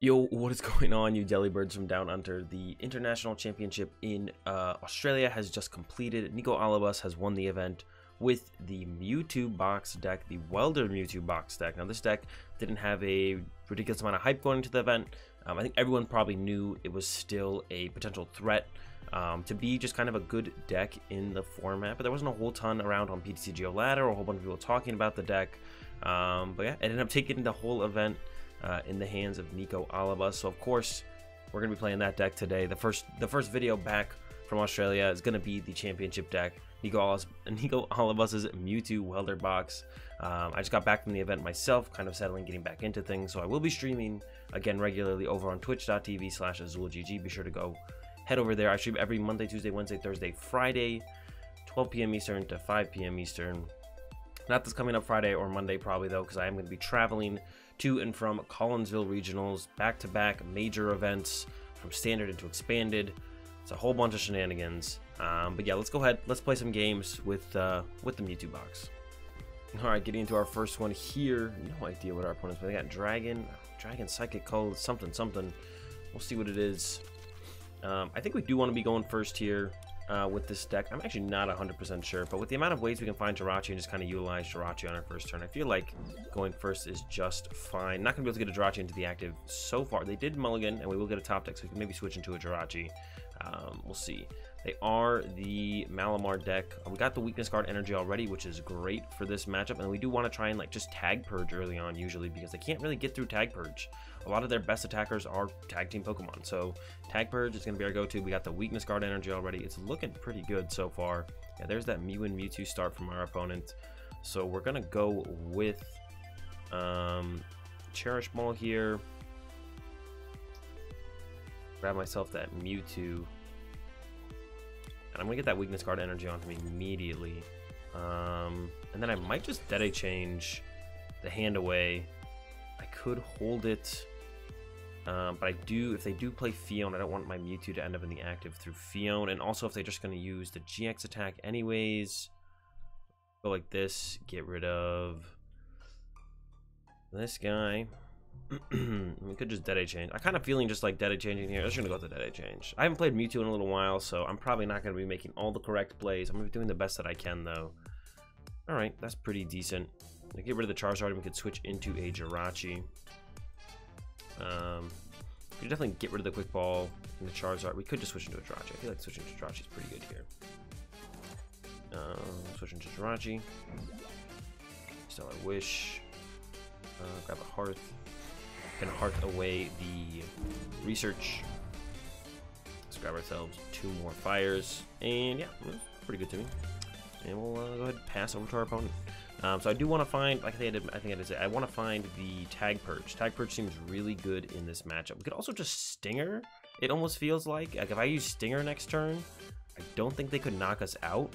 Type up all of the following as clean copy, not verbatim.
Yo, what is going on, you jellybirds from down under? The International Championship in Australia has just completed. Nico Alabas has won the event with the Mewtwo box deck, the Welder Mewtwo box deck. Now, this deck didn't have a ridiculous amount of hype going into the event. I think everyone probably knew it was still a potential threat to be just kind of a good deck in the format, but there wasn't a whole ton around on PTCGO ladder or a whole bunch of people talking about the deck. But yeah, it ended up taking the whole event in the hands of Nico Alabas. So of course we're gonna be playing that deck today. The first video back from Australia is gonna be the championship deck, Nico Alabas's Mewtwo Welder box. I just got back from the event myself, kind of settling, getting back into things. So I will be streaming again regularly over on twitch.tv/AzulGG. Be sure to go head over there. I stream every Monday, Tuesday, Wednesday, Thursday, Friday, 12 p.m. Eastern to 5 p.m. Eastern. Not this coming up Friday or Monday probably though, because I am going to be traveling to and from Collinsville Regionals, back-to-back major events from standard into expanded. It's a whole bunch of shenanigans. But yeah, let's go ahead. Let's play some games with the Mewtwo box. All right, getting into our first one here. No idea what our opponents play. They got Dragon, Psychic Code, something. We'll see what it is. I think we do want to be going first here. With this deck, I'm actually not 100% sure, but with the amount of ways we can find Jirachi and just kind of utilize Jirachi on our first turn, I feel like going first is just fine. Not going to be able to get a Jirachi into the active so far. They did mulligan, and we will get a top deck, so we can maybe switch into a Jirachi. We'll see. They are the Malamar deck. We got the weakness card energy already, which is great for this matchup, and we do want to try and like just tag purge early on usually, because they can't really get through tag purge. A lot of their best attackers are tag team Pokemon, so tag purge is going to be our go-to. We got the weakness guard energy already. It's looking pretty good so far. Yeah, there's that Mew and Mewtwo start from our opponent. So we're going to go with Cherish Ball here. Grab myself that Mewtwo. And I'm going to get that weakness guard energy onto me immediately. And then I might just Dedenne change the hand away. I could hold it. But if they do play Fion, I don't want my Mewtwo to end up in the active through Fion. And also, if they're just going to use the GX attack anyways, go like this, get rid of this guy. We could just Dedenne change. I kind of feeling just like Dedenne changing here. I'm just going to go with the Dedenne change. I haven't played Mewtwo in a little while, so I'm probably not going to be making all the correct plays. I'm going to be doing the best that I can, though. Alright, that's pretty decent. Get rid of the Charizard and we could switch into a Jirachi. We could definitely get rid of the Quick Ball and the Charizard. We could just switch into a Jirachi. I feel like switching to Jirachi is pretty good here. Switch into Jirachi. Stellar Wish. Grab a Hearth. Gonna Hearth away the Research. Let's grab ourselves 2 more Fires. And yeah, that's pretty good to me. And we'll go ahead and pass over to our opponent. So I do want to find, like I think I did say, I want to find the Tag Purge. Tag Purge seems really good in this matchup. We could also just Stinger, it almost feels like. Like if I use Stinger next turn, I don't think they could knock us out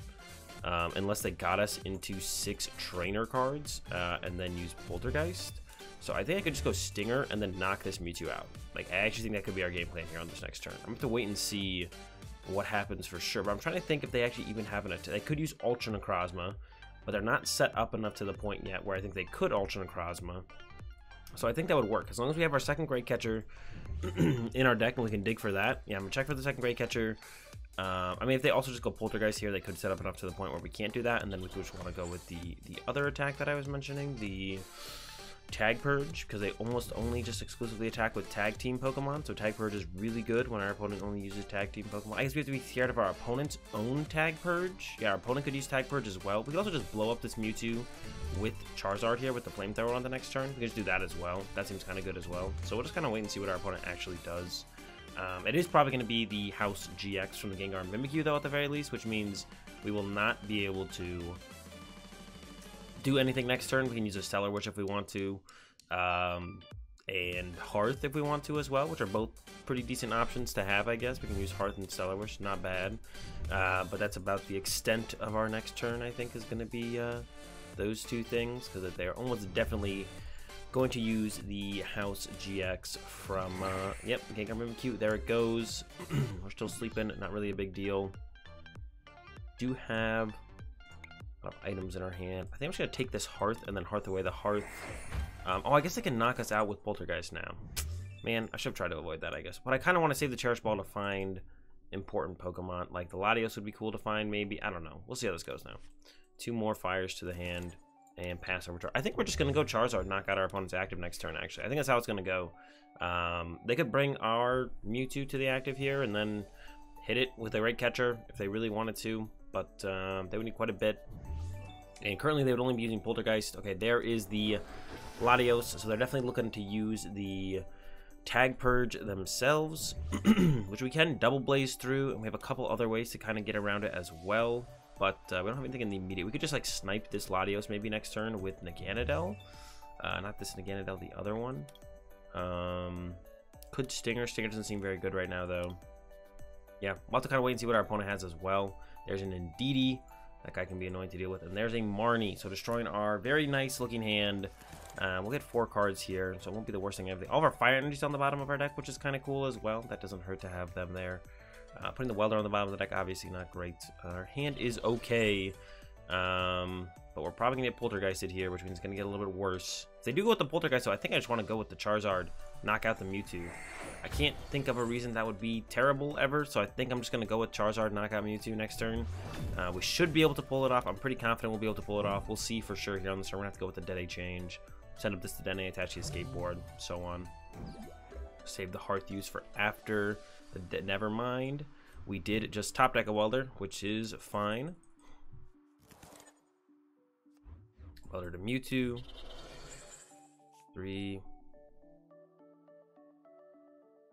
unless they got us into 6 trainer cards and then use Poltergeist. So I think I could just go Stinger and then knock this Mewtwo out. Like I actually think that could be our game plan here on this next turn. I'm going to have to wait and see what happens for sure, but I'm trying to think if they actually even have an attack. They could use Ultra Necrozma, but they're not set up enough to the point yet where I think they could Ultra Necrozma. So I think that would work. As long as we have our second Great Catcher in our deck and we can dig for that. Yeah, I'm going to check for the second Great Catcher. I mean, if they also just go Poltergeist here, they could set up enough to the point where we can't do that, and then we just want to go with the other attack that I was mentioning, the Tag Purge, because they almost only just exclusively attack with tag team Pokemon. So Tag Purge is really good when our opponent only uses tag team Pokemon. I guess we have to be scared of our opponent's own Tag Purge. Yeah, our opponent could use Tag Purge as well. We could also just blow up this Mewtwo with Charizard here with the Flamethrower on the next turn. We can just do that as well. That seems kind of good as well. So we'll just kind of wait and see what our opponent actually does. It is probably going to be the House GX from the Gengar and Mimikyu though at the very least, which means we will not be able to do anything next turn. We can use a Stellar Wish if we want to, and Hearth if we want to as well, which are both pretty decent options to have, I guess. We can use Hearth and Stellar Wish, not bad, but that's about the extent of our next turn, I think, is going to be those 2 things, because they're almost definitely going to use the House GX from, yep, Gengar Mimikyu, there it goes. We're still sleeping, not really a big deal. Do have of items in our hand. I think I'm just going to take this Hearth and then Hearth away the Hearth. Oh, I guess they can knock us out with Poltergeist now. Man, I should have tried to avoid that, I guess. But I kind of want to save the Cherish Ball to find important Pokemon. Like, the Latios would be cool to find, maybe. I don't know. We'll see how this goes now. 2 more fires to the hand and pass over. I think we're just going to go Charizard, knock out our opponent's active next turn, actually. I think that's how it's going to go. They could bring our Mewtwo to the active here and then hit it with a Great Catcher if they really wanted to. But they would need quite a bit. And currently they would only be using Poltergeist. Okay, there is the Latios. So they're definitely looking to use the Tag Purge themselves, which we can double blaze through, and we have a couple other ways to kind of get around it as well, but we don't have anything in the immediate. We could just like snipe this Latios maybe next turn with Naganadel, not this Naganadel, the other one. Could Stinger doesn't seem very good right now though. Yeah, we'll have to kind of wait and see what our opponent has as well. There's an Indeedee, that guy can be annoying to deal with, and there's a Marnie, so destroying our very nice looking hand. We'll get 4 cards here, so it won't be the worst thing ever. All of our fire energies on the bottom of our deck, which is kind of cool as well. That doesn't hurt to have them there. Putting the Welder on the bottom of the deck, obviously not great. Our hand is okay, but we're probably going to get Poltergeisted here, which means it's going to get a little bit worse. If they do go with the Poltergeist, so I think I just want to go with the Charizard, knock out the Mewtwo. I can't think of a reason that would be terrible ever, so I think I'm just going to go with Charizard, knock out Mewtwo next turn. We should be able to pull it off. I'm pretty confident we'll be able to pull it off. We'll see for sure here on this turn. We're going to have to go with the Dedenne change. Send up this Dedenne, attach the Escape Board, so on. Save the Hearth use for after the never mind. We did just top deck a Welder, which is fine. Welder to Mewtwo. 3.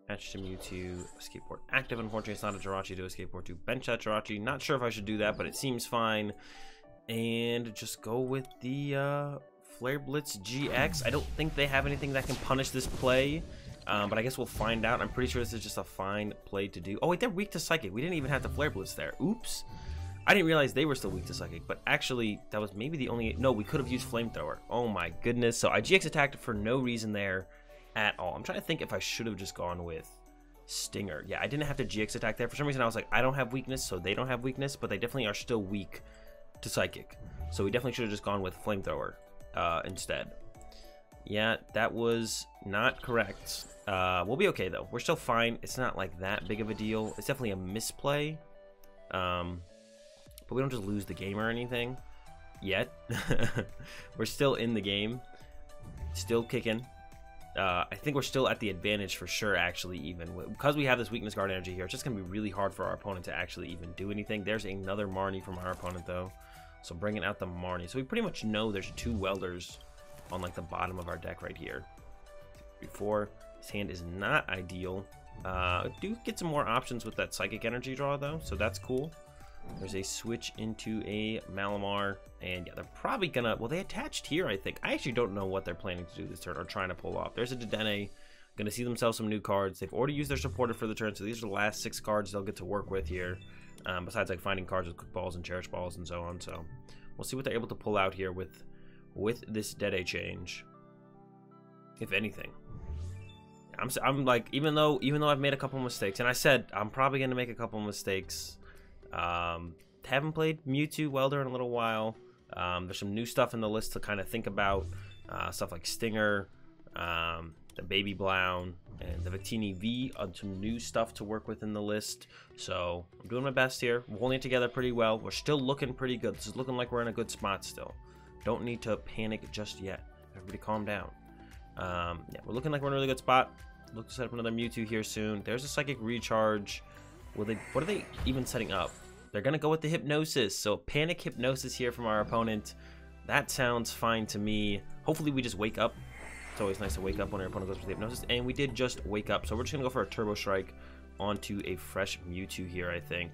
Attach to Mewtwo. Escape Board active. Unfortunately, it's not a Jirachi to Escape Board to bench that Jirachi. Not sure if I should do that, but it seems fine. And just go with the Flare Blitz GX. I don't think they have anything that can punish this play, but I guess we'll find out. I'm pretty sure this is just a fine play to do. Oh wait, they're weak to Psychic. We didn't even have the Flare Blitz there. Oops. I didn't realize they were still weak to Psychic, but actually that was maybe the only... No, we could have used Flamethrower. Oh my goodness. So I GX attacked for no reason there at all. I'm trying to think if I should have just gone with Stinger. Yeah, I didn't have to GX attack there. For some reason I was like, I don't have weakness, so they don't have weakness, but they definitely are still weak to Psychic. So we definitely should have just gone with Flamethrower instead. Yeah, that was not correct. We'll be okay though. We're still fine. It's not like that big of a deal. It's definitely a misplay. But we don't just lose the game or anything yet. We're still in the game, still kicking. I think we're still at the advantage for sure, actually, even because we have this weakness guard energy here. It's just gonna be really hard for our opponent to actually even do anything. There's another Marnie from our opponent though, so bringing out the Marnie. So we pretty much know there's 2 Welders on like the bottom of our deck right here. 3, 4. His hand is not ideal. Do get some more options with that Psychic energy draw though, so that's cool. There's a switch into a Malamar, and yeah, they're probably gonna... Well, they attached here, I think. I actually don't know what they're planning to do this turn or trying to pull off. There's a Dedenne, gonna see themselves some new cards. They've already used their supporter for the turn, so these are the last 6 cards they'll get to work with here. Besides like finding cards with Quick Balls and Cherish Balls and so on. So we'll see what they're able to pull out here with this Dedenne change, if anything. I'm like, even though I've made a couple mistakes, and I said I'm probably gonna make a couple mistakes. Haven't played Mewtwo Welder in a little while. There's some new stuff in the list to kind of think about. Stuff like Stinger, the Baby Blown, and the Victini V. Some new stuff to work with in the list. So I'm doing my best here. We're holding it together pretty well. We're still looking pretty good. This is looking like we're in a good spot still. Don't need to panic just yet. Everybody calm down. Yeah, we're looking like we're in a really good spot. Look to set up another Mewtwo here soon. There's a Psychic Recharge. What are they even setting up? They're gonna go with the Hypnosis. So Panic Hypnosis here from our opponent. That sounds fine to me. Hopefully we just wake up. It's always nice to wake up when our opponent goes for the Hypnosis. And we did just wake up. So we're just gonna go for a Turbo Strike onto a fresh Mewtwo here, I think.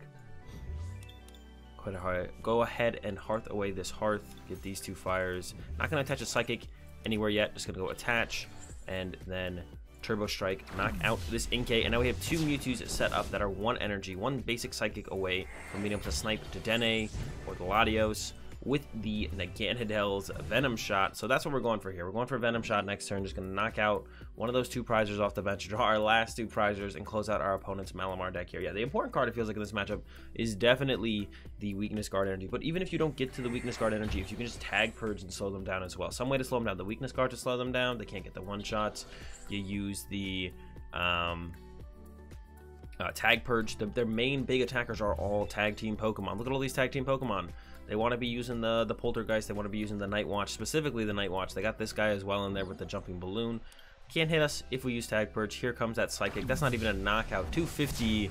Go ahead and Hearth away this Hearth. Get these 2 fires. Not gonna attach a Psychic anywhere yet. Just gonna go attach and then Turbo Strike, knock out this Inkay, and now we have 2 Mewtwo's set up that are 1 energy, 1 basic Psychic away from being able to snipe Dedenne or the Latios with the Naganadel's Venom Shot. So that's what we're going for here. We're going for a Venom Shot next turn. Just going to knock out one of those 2 prizers off the bench, draw our last 2 prizers, and close out our opponent's Malamar deck here. Yeah, the important card, it feels like, in this matchup is definitely the Weakness Guard energy. But even if you don't get to the Weakness Guard energy, if you can just Tag Purge and slow them down as well. Some way to slow them down. The Weakness Guard to slow them down. They can't get the one-shots. You use the Tag Purge. Their main big attackers are all tag team Pokemon. Look at all these tag team Pokemon. They want to be using the Poltergeist. They want to be using the Night Watch, specifically the Night Watch. They got this guy as well in there with the Jumping Balloon. Can't hit us if we use Tag Purge. Here comes that Psychic. That's not even a knockout. 250.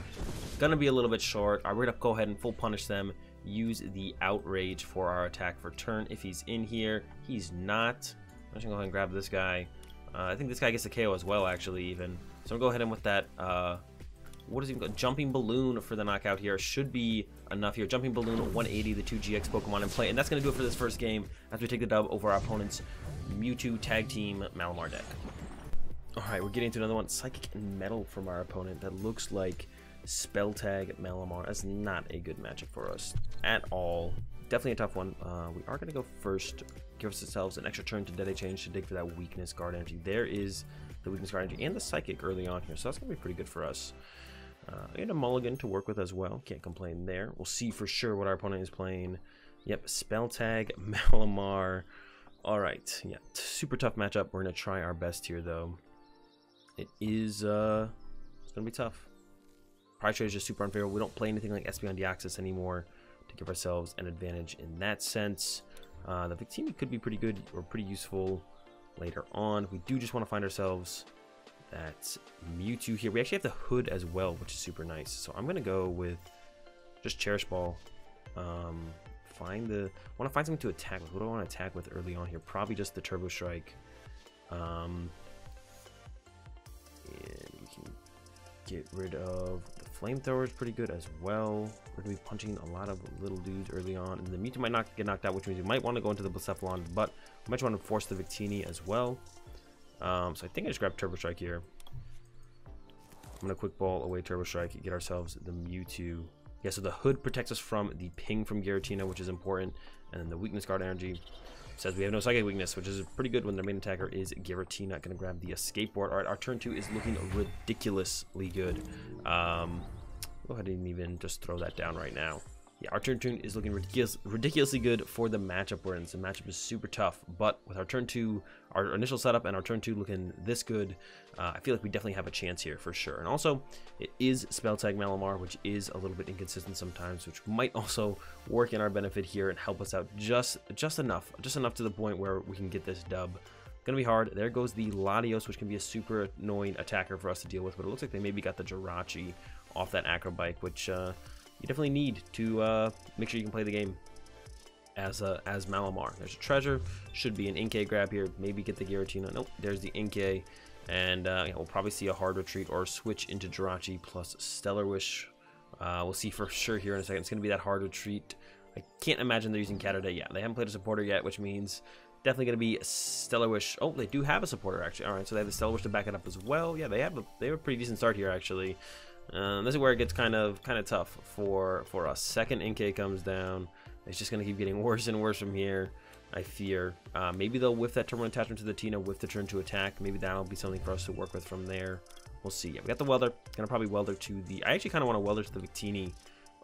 Gonna be a little bit short. We're gonna go ahead and full punish them. Use the Outrage for our attack for turn. If he's in here, he's not. I'm just gonna go ahead and grab this guy. I think this guy gets a KO as well, actually, even. So I'm gonna go ahead and with that. What is he called? Jumping Balloon for the knockout here should be enough here. Jumping Balloon 180, the 2 GX Pokemon in play, and that's gonna do it for this first game as we take the dub over our opponent's Mewtwo Tag Team Malamar deck. Alright, we're getting to another one. Psychic and Metal from our opponent. That looks like Spell Tag Malamar. That's not a good matchup for us at all. Definitely a tough one. We are going to go first. Give ourselves an extra turn to Dedenne change to dig for that Weakness Guard Energy. There is the Weakness Guard Energy and the Psychic early on here. So that's going to be pretty good for us. And a Mulligan to work with as well. Can't complain there. We'll see for sure what our opponent is playing. Yep, Spell Tag Malamar. Alright, yeah. Super tough matchup. We're going to try our best here, though. It is, it's gonna be tough. Price trade is just super unfair. We don't play anything like Espeon Deoxys anymore to give ourselves an advantage in that sense. The Victini could be pretty good or pretty useful later on. We do just want to find ourselves that Mewtwo here. We actually have the Hood as well, which is super nice. So I'm gonna go with just Cherish Ball. Want to find something to attack with. What do I want to attack with early on here? Probably just the Turbo Strike. And we can get rid of the Flamethrower is pretty good as well. We're going to be punching a lot of little dudes early on. And the Mewtwo might not get knocked out, which means we might want to go into the Blacephalon, but we might want to force the Victini as well. So I think I just grabbed Turbo Strike here. I'm going to Quick Ball away Turbo Strike, get ourselves the Mewtwo. Yeah, so the Hood protects us from the ping from Giratina, which is important. And then the Weakness Guard Energy says we have no Psychic weakness, which is pretty good when their main attacker is Giratina. Going to grab the Escape Board. All right, our turn 2 is looking ridiculously good. Go ahead and even just throw that down right now. Yeah, our turn 2 is looking ridiculously good for the matchup we're in. So the matchup is super tough, but with our turn 2, our initial setup and our turn 2 looking this good, I feel like we definitely have a chance here for sure. And also, it is Spell Tag Malamar, which is a little bit inconsistent sometimes, which might also work in our benefit here and help us out just enough to the point where we can get this dub. Gonna be hard. There goes the Latios, which can be a super annoying attacker for us to deal with, but it looks like they maybe got the Jirachi off that Acro Bike, which you definitely need to make sure you can play the game as Malamar. There's a treasure, should be an Inkay grab here, maybe get the Giratina. Nope, there's the Inkay, and yeah, we'll probably see a hard retreat or switch into Jirachi plus Stellar Wish. We'll see for sure here in a second. It's going to be that hard retreat. I can't imagine they're using Catterday. Yeah, they haven't played a supporter yet, which means definitely going to be Stellar Wish. Oh, they do have a supporter actually. All right, so they have the Stellar Wish to back it up as well. Yeah, they have a pretty decent start here actually. This is where it gets kind of tough for us. Second Inkay comes down. It's just going to keep getting worse and worse from here, I fear. Maybe they'll whiff that terminal attachment to the Tina with the turn to attack. Maybe that'll be something for us to work with from there. We'll see. Yeah, we got the Welder. Gonna probably Welder to the... I actually kind of want to Welder to the Victini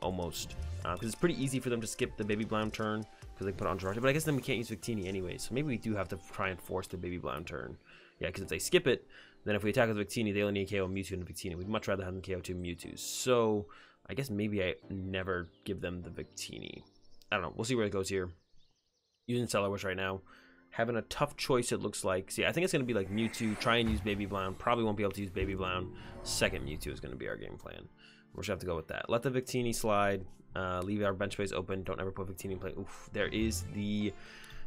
almost. Because it's pretty easy for them to skip the Baby Blound turn because they put it on Jirachi. But I guess then we can't use Victini anyway. So maybe we do have to try and force the Baby Blound turn. Yeah, because if they skip it, then if we attack with Victini, they only need KO Mewtwo and Victini. We'd much rather have them KO 2 Mewtwo's. So I guess maybe I never give them the Victini. I don't know. We'll see where it goes here. Using Stellar Wish right now. Having a tough choice, it looks like. See, I think it's going to be like Mewtwo. Try and use Baby Blound. Probably won't be able to use Baby Blound. Second Mewtwo is going to be our game plan. We're just going to have to go with that. Let the Victini slide. Leave our bench space open. Don't ever put Victini in play. Oof. There is the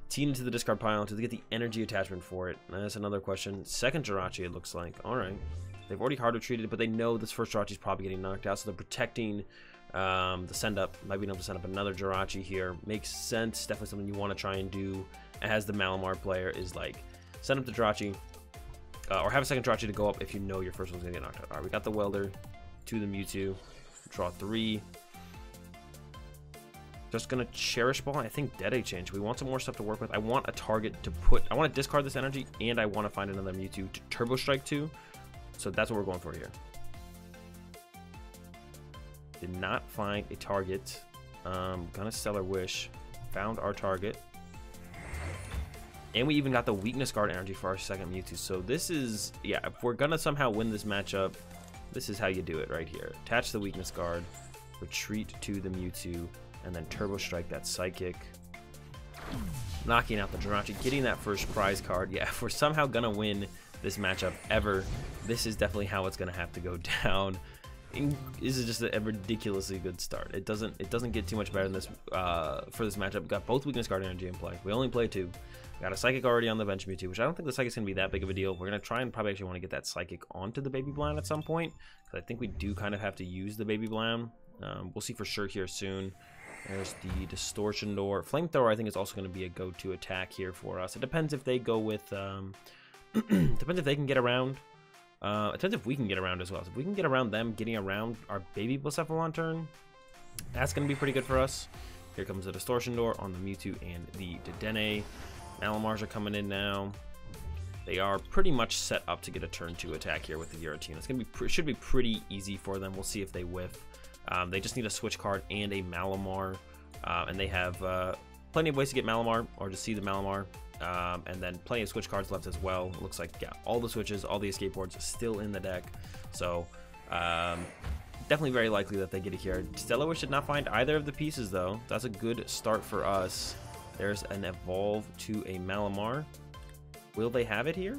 Tina to the discard pile to get the energy attachment for it. That's another question. Second Jirachi, it looks like. All right. They've already hard retreated, but they know this first Jirachi is probably getting knocked out, so they're protecting the send up. Might be able to send up another Jirachi here. Makes sense. Definitely something you want to try and do as the Malamar player is like send up the Jirachi or have a second Jirachi to go up if you know your first one's going to get knocked out. All right, we got the Welder to the Mewtwo. Draw 3. Just gonna Cherish Ball. I think Dedenne change. We want some more stuff to work with. I want a target to put. I want to discard this energy, and I want to find another Mewtwo to Turbo Strike to. So that's what we're going for here. Did not find a target. Gonna Stellar Wish. Found our target. And we even got the weakness guard energy for our second Mewtwo. So this is, yeah, if we're gonna somehow win this matchup, this is how you do it right here. Attach the weakness guard, retreat to the Mewtwo, and then Turbo Strike that Psychic. Knocking out the Jirachi, getting that first prize card. Yeah, if we're somehow gonna win this matchup ever, this is definitely how it's gonna have to go down. This is just a ridiculously good start. It doesn't get too much better than this for this matchup. We got both weakness guard energy in play. We only play 2. We got a Psychic already on the bench Mewtwo, which I don't think the Psychic's gonna be that big of a deal. We're gonna try and probably actually want to get that Psychic onto the Baby Blam at some point, because I think we do kind of have to use the Baby Blam. We'll see for sure here soon. There's the Distortion Door. Flamethrower I think is also going to be a go-to attack here for us. It depends if they go with, depends if they can get around. It depends if we can get around as well. So if we can get around them, getting around our baby Blacephalon turn, that's going to be pretty good for us. Here comes the Distortion Door on the Mewtwo and the Dedenne. Malamars are coming in now. They are pretty much set up to get a turn 2 attack here with the Giratina. It's going to be should be pretty easy for them. We'll see if they whiff. They just need a switch card and a Malamar, and they have plenty of ways to get Malamar, or to see the Malamar, and then plenty of switch cards left as well. It looks like, yeah, all the switches, all the escape boards still in the deck, so definitely very likely that they get it here. Stellar Wish did not find either of the pieces, though. That's a good start for us. There's an Evolve to a Malamar. Will they have it here?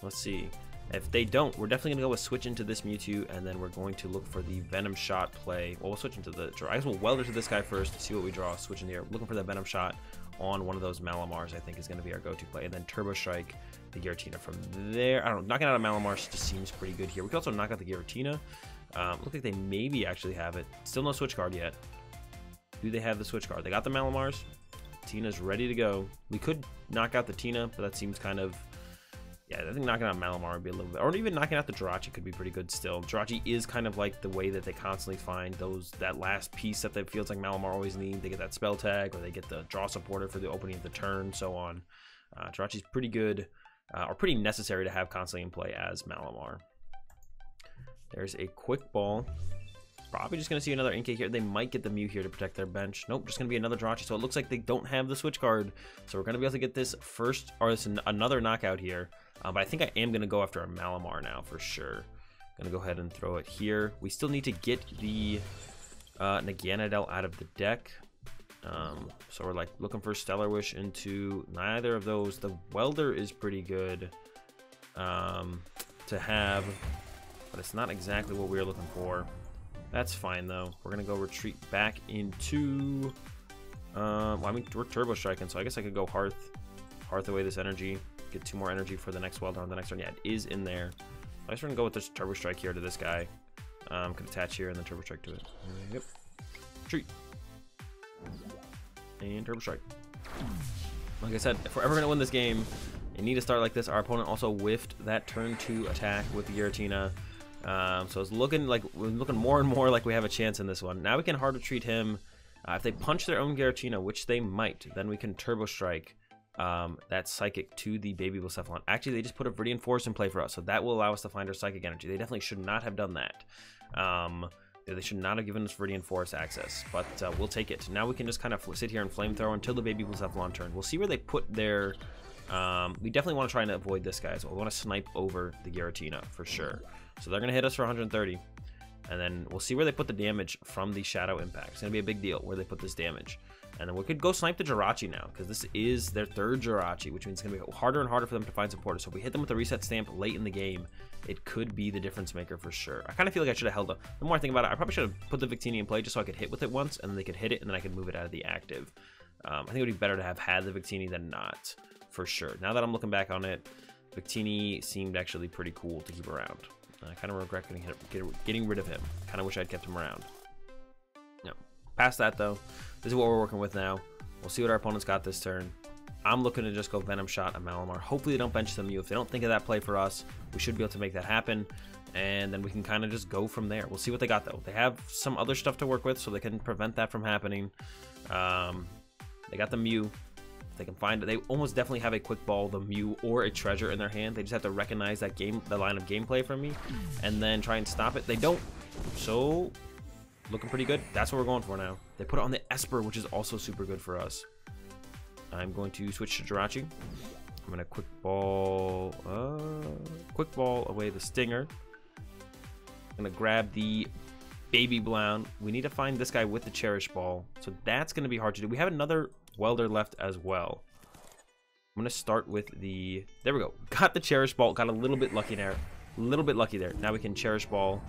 Let's see. If they don't, we're definitely going to go with switch into this Mewtwo, and then we're going to look for the Venom Shot play. Well, we'll switch into the... I guess we'll Welder to this guy first to see what we draw. Switch in here. Looking for that Venom Shot on one of those Malamars, I think, is going to be our go-to play. And then Turbo Strike the Giratina from there. I don't know. Knocking out a Malamar just seems pretty good here. We can also knock out the Giratina. Look like they maybe actually have it. Still no switch card yet. Do they have the switch card? They got the Malamars. Tina's ready to go. We could knock out the Tina, but that seems kind of... Yeah, I think knocking out Malamar would be a little bit, or even knocking out the Jirachi could be pretty good still. Jirachi is kind of like the way that they constantly find that last piece that feels like Malamar always need. They get that spell tag, or they get the draw supporter for the opening of the turn, so on. Jirachi's pretty good, or pretty necessary to have constantly in play as Malamar. There's a Quick Ball. Probably just going to see another Inkay here. They might get the Mew here to protect their bench. Nope, just going to be another Jirachi. So it looks like they don't have the switch card. So we're going to be able to get this first, or this another knockout here. But I think I am going to go after a Malamar now for sure. Going to go ahead and throw it here. We still need to get the Naganadel out of the deck. So we're like looking for Stellar Wish into neither of those. The Welder is pretty good to have, but it's not exactly what we were looking for. That's fine though. We're gonna go retreat back into well, I mean, we're turbo striking, so I guess I could go Hearth away this energy, get 2 more energy for the next Welder on the next turn. Yeah, it is in there. I just want to go with this turbo strike here to this guy. Could attach here and then turbo strike to it. Yep. Retreat. And turbo strike. Like I said, if we're ever gonna win this game, you need to start like this. Our opponent also whiffed that turn 2 attack with the Giratina. So it's looking like we're looking more and more like we have a chance in this one. Now we can hard retreat him. If they punch their own Giratina, which they might, then we can turbo strike that Psychic to the baby Blacephalon. Actually, they just put a Viridian Force in play for us, so that will allow us to find our Psychic energy. They definitely should not have done that. They should not have given us Viridian Force access, but we'll take it. Now we can just kind of sit here and Flamethrower until the baby Blacephalon turn. We'll see where they put their... we definitely want to try and avoid this guy as well. We want to snipe over the Giratina for sure. So they're going to hit us for 130. And then we'll see where they put the damage from the Shadow Impact. It's going to be a big deal where they put this damage. And then we could go snipe the Jirachi now, because this is their 3rd Jirachi, which means it's going to be harder and harder for them to find supporters. So if we hit them with the Reset Stamp late in the game, it could be the difference maker for sure. I kind of feel like I should have held up. The more I think about it, I probably should have put the Victini in play just so I could hit with it once, and then they could hit it, and then I could move it out of the active. I think it would be better to have had the Victini than not, for sure. Now that I'm looking back on it, Victini seemed actually pretty cool to keep around. I kind of regret getting rid of him. Kind of wish I'd kept him around. No. Past that, though, this is what we're working with now. We'll see what our opponent's got this turn. I'm looking to just go Venom Shot a Malamar. Hopefully they don't bench the Mew. If they don't think of that play for us, we should be able to make that happen. And then we can kind of just go from there. We'll see what they got, though. They have some other stuff to work with, so they can prevent that from happening. They got the Mew. They can find it. They almost definitely have a Quick Ball, the Mew, or a Treasure in their hand. They just have to recognize that the line of gameplay from me, and then try and stop it. They don't. So, looking pretty good. That's what we're going for now. They put it on the Esper, which is also super good for us. I'm going to switch to Jirachi. I'm gonna quick ball away the Stinger. I'm gonna grab the Baby Blown. We need to find this guy with the Cherish Ball, so that's gonna be hard to do. We have another Welder left as well. I'm gonna start with the, there we go, got the Cherish Ball, got a little bit lucky there, Now we can Cherish Ball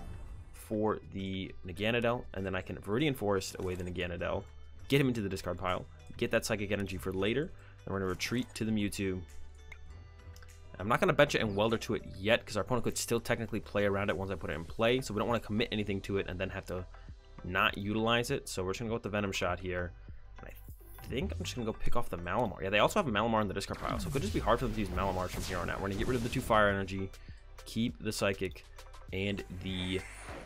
for the Naganadel, and then I can Viridian Forest away the Naganadel, get him into the discard pile, get that Psychic Energy for later, and we're gonna retreat to the Mewtwo. I'm not gonna bench it and Welder to it yet, because our opponent could still technically play around it once I put it in play, so we don't want to commit anything to it and then have to not utilize it. So we're just gonna go with the Venom Shot here. I think I'm just gonna go pick off the Malamar. Yeah, they also have a Malamar in the discard pile, so it could just be hard for them to use Malamars from here on out. We're gonna get rid of the 2 Fire Energy, keep the Psychic and the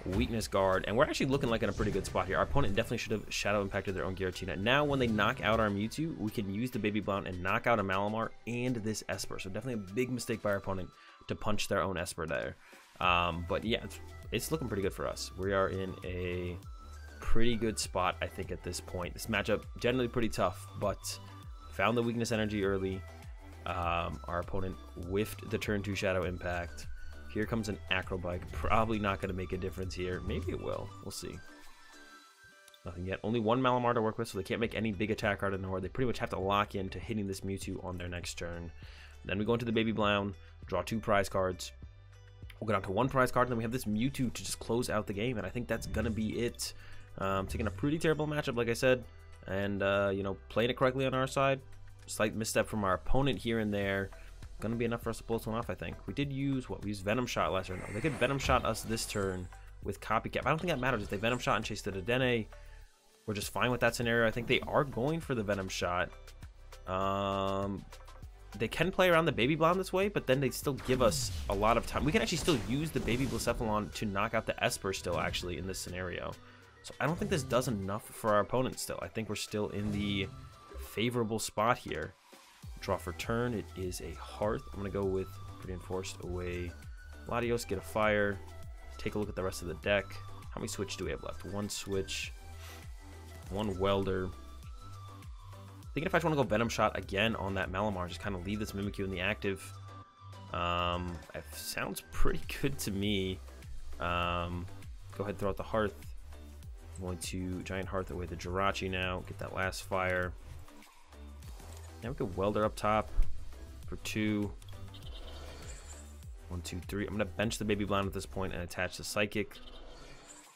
Weakness Guard, and we're actually looking like in a pretty good spot here. Our opponent definitely should have Shadow Impacted their own Giratina. Now when they knock out our Mewtwo, we can use the Baby Blown and knock out a Malamar and this Esper. So definitely a big mistake by our opponent to punch their own Esper there. But yeah, it's looking pretty good for us. We are in a pretty good spot, I think, at this point. This matchup generally pretty tough, but found the Weakness Energy early. Our opponent whiffed the turn 2 Shadow Impact. Here comes an Acrobike. Probably not going to make a difference here. Maybe it will. We'll see. Nothing yet. Only 1 Malamar to work with, so they can't make any big attack out of nowhere. They pretty much have to lock in to hitting this Mewtwo on their next turn. Then we go into the Baby Blown, draw 2 prize cards. We'll go down to 1 prize card, and then we have this Mewtwo to just close out the game, and I think that's going to be it. Taking a pretty terrible matchup, like I said, and, you know, playing it correctly on our side. Slight misstep from our opponent here and there. Gonna be enough for us to pull this one off, I think. We did use, what, we used Venom Shot last turn. No, they could Venom Shot us this turn with Copycat. I don't think that matters. If they Venom Shot and chase the Dedenne, we're just fine with that scenario. I think they are going for the Venom Shot. They can play around the Baby Blown this way, but then they still give us a lot of time. We can actually still use the Baby Blacephalon to knock out the Esper still, actually, in this scenario. So I don't think this does enough for our opponent still. I think we're still in the favorable spot here. Draw for turn, it is a Hearth. I'm going to go with Viridian Forest away Latios, get a Fire, take a look at the rest of the deck. How many switch do we have left? 1 switch, 1 Welder. Thinking if I just want to go Venom Shot again on that Malamar, just kind of leave this Mimikyu in the active. It sounds pretty good to me. Go ahead and throw out the Hearth. I'm going to Giant Hearth away the Jirachi now, get that last Fire. Now we could Welder up top for 2. 1, 2, 3. I'm going to bench the Baby Blown at this point and attach the Psychic.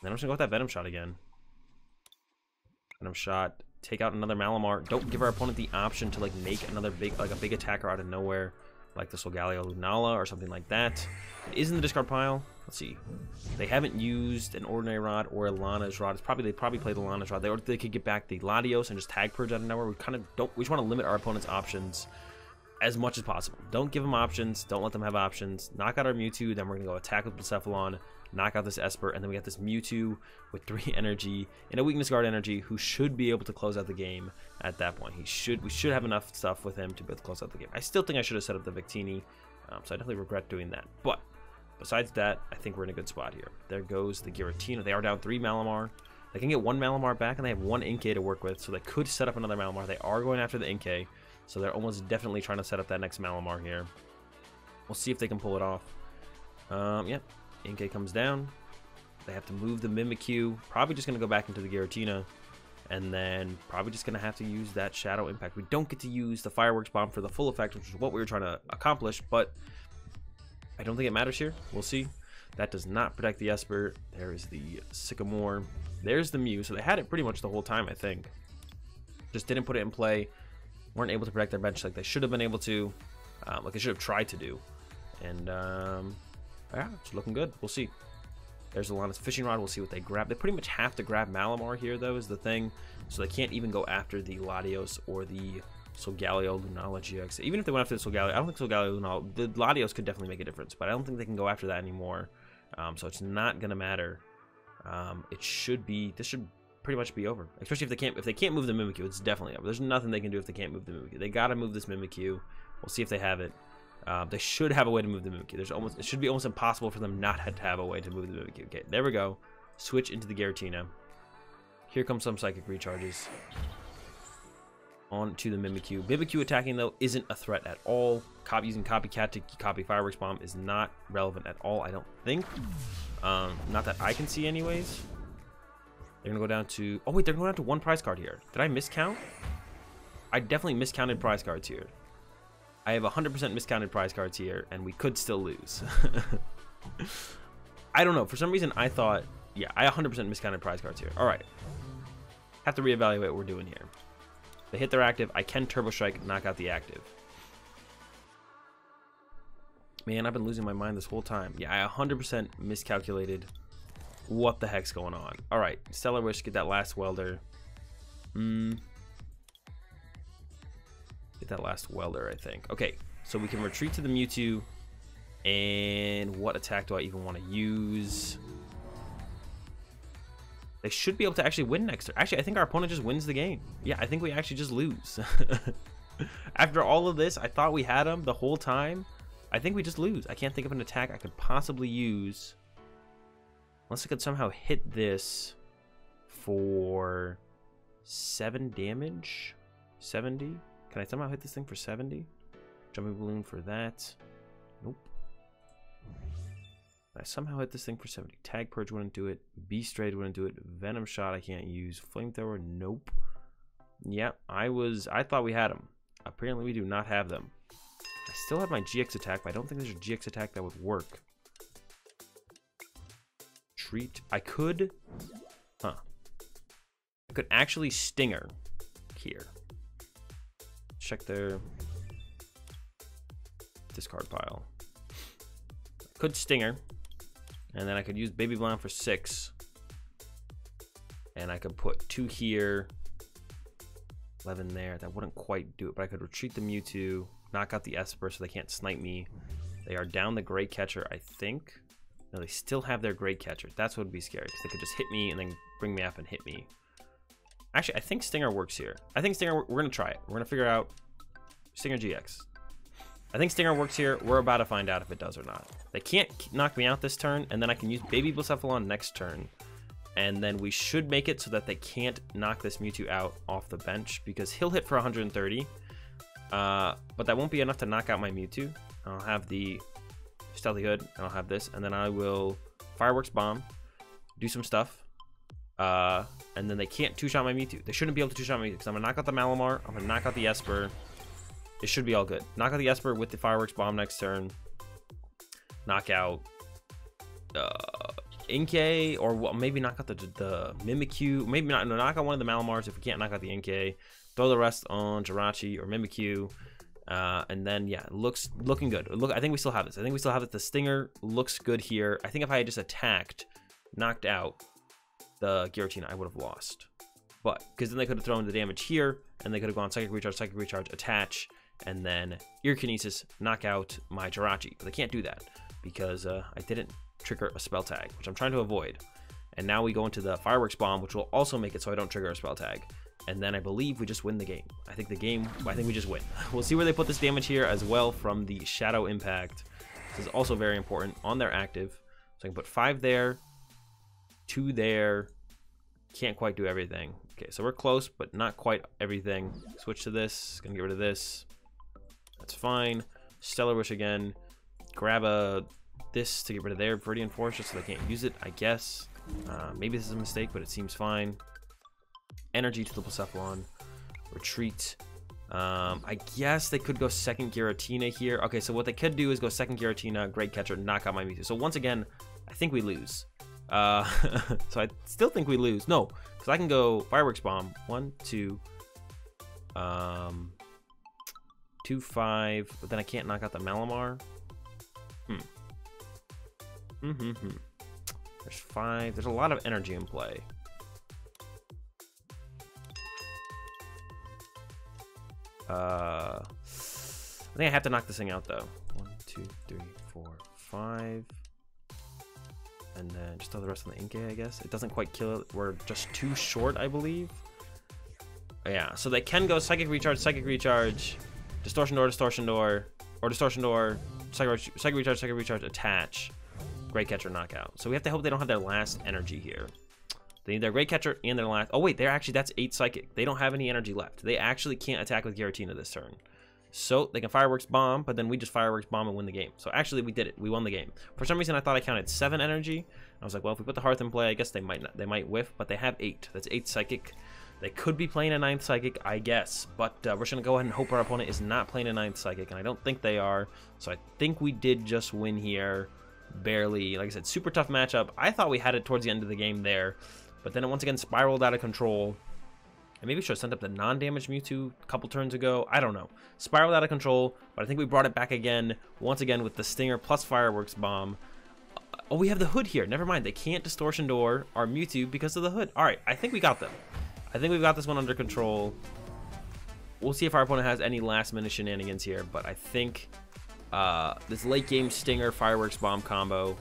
Then I'm just going to go with that Venom Shot again. Venom Shot. Take out another Malamar. Don't give our opponent the option to like make another big, like a big attacker out of nowhere, like the Solgaleo-Lunala or something like that. It is in the discard pile. Let's see. They haven't used an Ordinary Rod or a Lana's Rod. They probably played the Lana's Rod. They could get back the Latios and just tag purge out of nowhere. We just want to limit our opponent's options as much as possible. Don't give them options. Don't let them have options. Knock out our Mewtwo. Then we're gonna go attack with Blacephalon, knock out this Esper, and then we got this Mewtwo with 3 energy and a Weakness Guard energy who should be able to close out the game at that point. We should have enough stuff with him to be able to close out the game. I still think I should have set up the Victini, so I definitely regret doing that. But besides that, I think we're in a good spot here. There goes the Giratina. They are down 3 Malamar. They can get 1 Malamar back, and they have 1 Inkay to work with, so they could set up another Malamar. They are going after the Inkay, so they're almost definitely trying to set up that next Malamar here. We'll see if they can pull it off. Yep. Inkay comes down. They have to move the Mimikyu. Probably just going to go back into the Giratina. And then probably just going to have to use that Shadow Impact. We don't get to use the Fireworks Bomb for the full effect, which is what we were trying to accomplish. But I don't think it matters here. We'll see. That does not protect the Esper. There is the Sycamore. There's the Mew. So they had it pretty much the whole time, I think. Just didn't put it in play. Weren't able to protect their bench like they should have been able to. Like they should have tried to do. And yeah, it's looking good. We'll see. There's Alana's Fishing Rod. We'll see what they grab. They pretty much have to grab Malamar here, though, is the thing. So they can't even go after the Latios or the Solgaleo-Lunala-GX. Even if they went after the Solgaleo, I don't think Solgaleo-Lunala... The Latios could definitely make a difference, but I don't think they can go after that anymore. So it's not going to matter. It should be... This should pretty much be over. Especially if they can't move the Mimikyu, it's definitely over. There's nothing they can do if they can't move the Mimikyu. They got to move this Mimikyu. We'll see if they have it. They should have a way to move the Mimikyu. It should be almost impossible for them not to have a way to move the Mimikyu. Okay, there we go. Switch into the Giratina. Here comes some Psychic Recharges. onto the Mimikyu. Mimikyu attacking, though, isn't a threat at all. Using Copycat to copy Fireworks Bomb is not relevant at all, I don't think. Not that I can see anyways. They're going to go down to... Oh, wait, they're going down to 1 prize card here. Did I miscount? I definitely miscounted prize cards here. I have 100% miscounted prize cards here, and we could still lose. I don't know. For some reason, I thought... Yeah, I 100% miscounted prize cards here. All right. Have to reevaluate what we're doing here. They hit their active. I can Turbo Strike, knock out the active. Man, I've been losing my mind this whole time. Yeah, I 100% miscalculated what the heck's going on. All right, Stellar Wish, get that last Welder. Get that last Welder, I think. Okay, so we can retreat to the Mewtwo. And what attack do I even want to use? They should be able to actually win next turn. Actually, I think our opponent just wins the game. Yeah, I think we actually just lose. After all of this, I thought we had him the whole time. I think we just lose. I can't think of an attack I could possibly use. Unless I could somehow hit this for 7 damage. 70? Can I somehow hit this thing for 70? Jumping Balloon for that. Nope. I somehow hit this thing for 70. Tag Purge wouldn't do it. Beast Raid wouldn't do it. Venom Shot I can't use. Flamethrower, nope. Yeah, I thought we had them. Apparently we do not have them. I still have my GX attack, but I don't think there's a GX attack that would work. Treat. I could... Huh. I could actually Stinger here. Check their discard pile. I could Stinger. And then I could use Baby Blonde for 6. And I could put 2 here. 11 there. That wouldn't quite do it. But I could retreat the Mewtwo. Knock out the Esper so they can't snipe me. They are down the Great Catcher, I think. No, they still have their Great Catcher. That's what would be scary. Because they could just hit me and then bring me up and hit me. Actually, I think Stinger works here. I think Stinger, we're going to try it. We're going to figure out Stinger GX. I think Stinger works here. We're about to find out if it does or not. They can't knock me out this turn, and then I can use Baby Blacephalon next turn. And then we should make it so that they can't knock this Mewtwo out off the bench, because he'll hit for 130. But that won't be enough to knock out my Mewtwo. I'll have the Stealthy Hood, and I'll have this, and then I will Fireworks Bomb, do some stuff. And then they can't two-shot my Mewtwo. They shouldn't be able to two-shot my Mewtwo, because I'm going to knock out the Malamar, I'm going to knock out the Esper. It should be all good. Knock out the Esper with the Fireworks Bomb next turn. Knock out Inkay, or maybe knock out the Mimikyu. Maybe not. No, knock out one of the Malamars if we can't knock out the Inkay. Throw the rest on Jirachi or Mimikyu. And then, yeah, looking good. I think we still have this. I think we still have it. The Stinger looks good here. I think if I had just attacked, knocked out the Giratina, I would have lost. But, because then they could have thrown the damage here, and they could have gone Psychic Recharge, attach, and then Ear Kinesis, knock out my Jirachi. But they can't do that, because I didn't trigger a spell tag, which I'm trying to avoid. And now we go into the Fireworks Bomb, which will also make it so I don't trigger a spell tag. And then I believe we just win the game. I think we just win. We'll see where they put this damage here as well from the Shadow Impact. This is also very important on their active. So I can put 5 there, 2 there. Can't quite do everything. Okay, so we're close, but not quite everything. Switch to this. Gonna get rid of this. That's fine. Stellar Wish again. Grab this to get rid of their Viridian Force just so they can't use it, I guess. Maybe this is a mistake, but it seems fine. Energy to the Blacephalon. Retreat. I guess they could go second Giratina here. Okay, so what they could do is go second Giratina, Great Catcher, knock out my Mewtwo. So once again, I think we lose. So I still think we lose. No, because I can go Fireworks Bomb. 1, 2, 2, 5. But then I can't knock out the Malamar. There's 5. There's a lot of energy in play. I think I have to knock this thing out though. 1, 2, 3, 4, 5. And then just throw the rest on the Inkay, I guess. It doesn't quite kill it. We're just too short, I believe. Yeah, so they can go Psychic Recharge, Distortion Door, or Distortion Door, Psychic Recharge, attach, Great Catcher, knockout. So we have to hope they don't have their last energy here. They need their Great Catcher and their last. Oh wait, that's 8 Psychic. They don't have any energy left. They actually can't attack with Giratina this turn. So they can Fireworks Bomb, but then we just Fireworks Bomb and win the game. So actually we did it. We won the game. For some reason I thought I counted 7 energy. I was like, well, if we put the Hearth in play, I guess they might whiff, but they have 8. That's 8 Psychic. They could be playing a 9th Psychic, I guess, but we're just going to go ahead and hope our opponent is not playing a 9th Psychic, and I don't think they are. So I think we did just win here. Barely. Like I said, super tough matchup. I thought we had it towards the end of the game there. But then it once again spiraled out of control. And maybe we should have sent up the non-damage Mewtwo a couple turns ago. I don't know. Spiraled out of control, but I think we brought it back again, once again with the Stinger plus Fireworks Bomb. Oh, we have the Hood here. Never mind. They can't Distortion Door our Mewtwo because of the Hood. All right, I think we got them. I think we've got this one under control. We'll see if our opponent has any last-minute shenanigans here, but I think this late-game Stinger Fireworks Bomb combo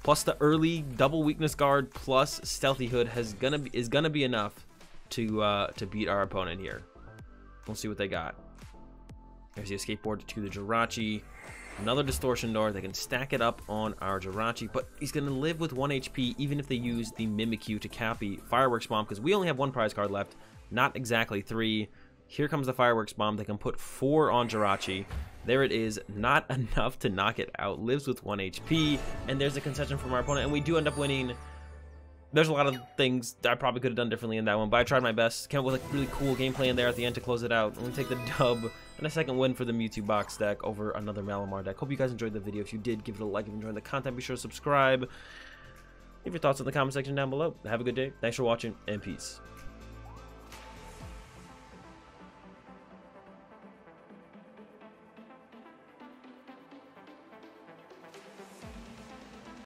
plus the early double weakness guard plus Stealthy Hood is gonna be enough to beat our opponent here. We'll see what they got. There's the Escape Board to the Jirachi. Another Distortion Door. They can stack it up on our Jirachi, but he's gonna live with 1 HP even if they use the Mimikyu to copy Fireworks Bomb, because we only have 1 prize card left, not exactly 3. Here comes the Fireworks Bomb. They can put 4 on Jirachi. There it is. Not enough to knock it out. Lives with 1 HP. And there's a concession from our opponent. And we do end up winning. There's a lot of things I probably could have done differently in that one, but I tried my best. Came up with a really cool gameplay in there at the end to close it out. And we take the dub and a second win for the Mewtwo box deck over another Malamar deck. Hope you guys enjoyed the video. If you did, give it a like. If you enjoyed the content, be sure to subscribe. Leave your thoughts in the comment section down below. Have a good day. Thanks for watching, and peace.